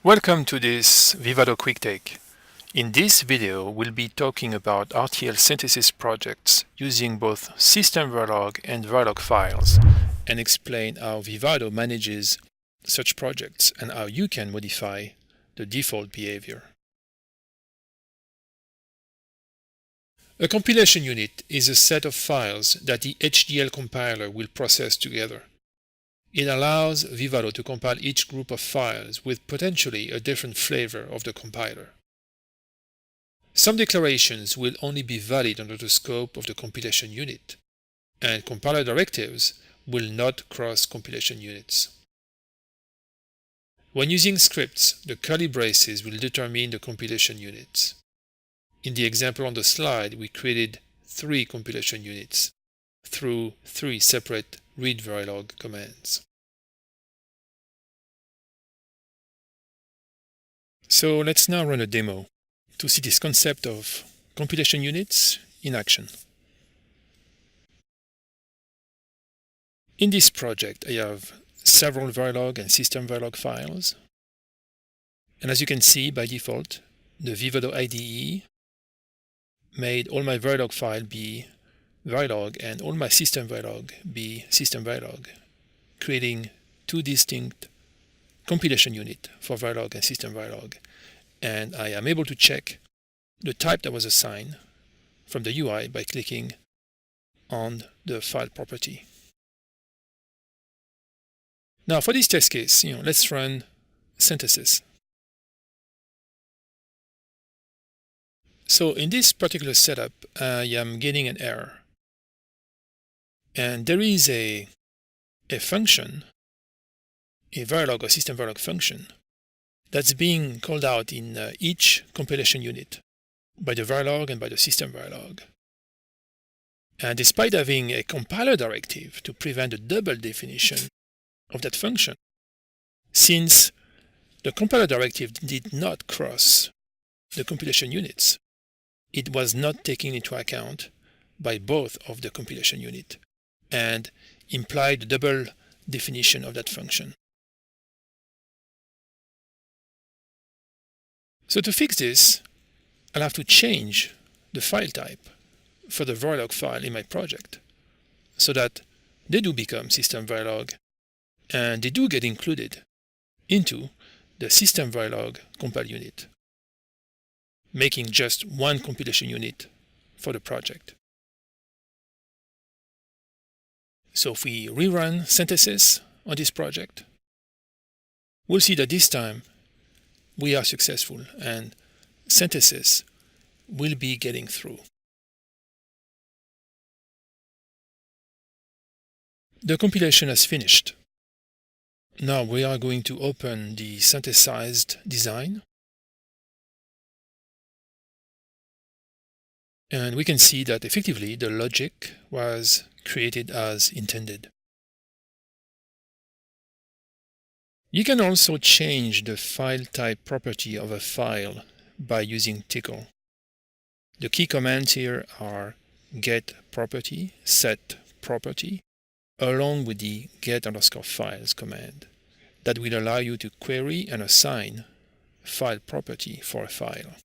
Welcome to this Vivado Quick Take. In this video, we'll be talking about RTL synthesis projects using both system Verilog and Verilog files and explain how Vivado manages such projects and how you can modify the default behavior. A compilation unit is a set of files that the HDL compiler will process together. It allows Vivado to compile each group of files with potentially a different flavor of the compiler. Some declarations will only be valid under the scope of the compilation unit, and compiler directives will not cross compilation units. When using scripts, the curly braces will determine the compilation units. In the example on the slide, we created 3 compilation units through 3 separate read Verilog commands. So let's now run a demo to see this concept of compilation units in action. In this project, I have several Verilog and system Verilog files. And as you can see, by default, the Vivado IDE made all my Verilog file be Verilog and all my system Verilog be system Verilog, creating 2 distinct compilation units for Verilog and system Verilog. And I am able to check the type that was assigned from the UI by clicking on the file property. Now for this test case, let's run synthesis. So in this particular setup, I am getting an error. And there is a function, a Verilog or system Verilog function, that's being called out in each compilation unit by the Verilog and by the system Verilog. And despite having a compiler directive to prevent a double definition of that function, since the compiler directive did not cross the compilation units, it was not taken into account by both of the compilation unit and implied the double definition of that function. So to fix this, I'll have to change the file type for the Verilog file in my project so that they do become system Verilog and they do get included into the system Verilog compile unit, making just one compilation unit for the project. So if we rerun synthesis on this project, we'll see that this time we are successful and synthesis will be getting through. The compilation has finished. Now we are going to open the synthesized design. And we can see that effectively the logic was created as intended. You can also change the file type property of a file by using tickle. The key commands here are get property, set property, along with the get_files command that will allow you to query and assign file property for a file.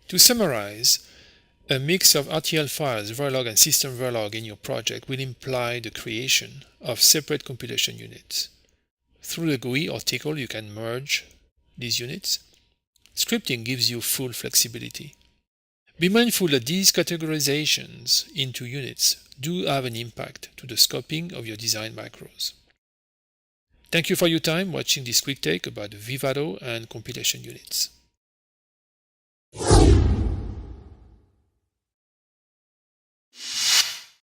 To summarize, a mix of RTL files, Verilog and system Verilog in your project will imply the creation of separate compilation units. Through the GUI or tickle, you can merge these units. Scripting gives you full flexibility. Be mindful that these categorizations into units do have an impact to the scoping of your design macros. Thank you for your time watching this quick take about Vivado and compilation units.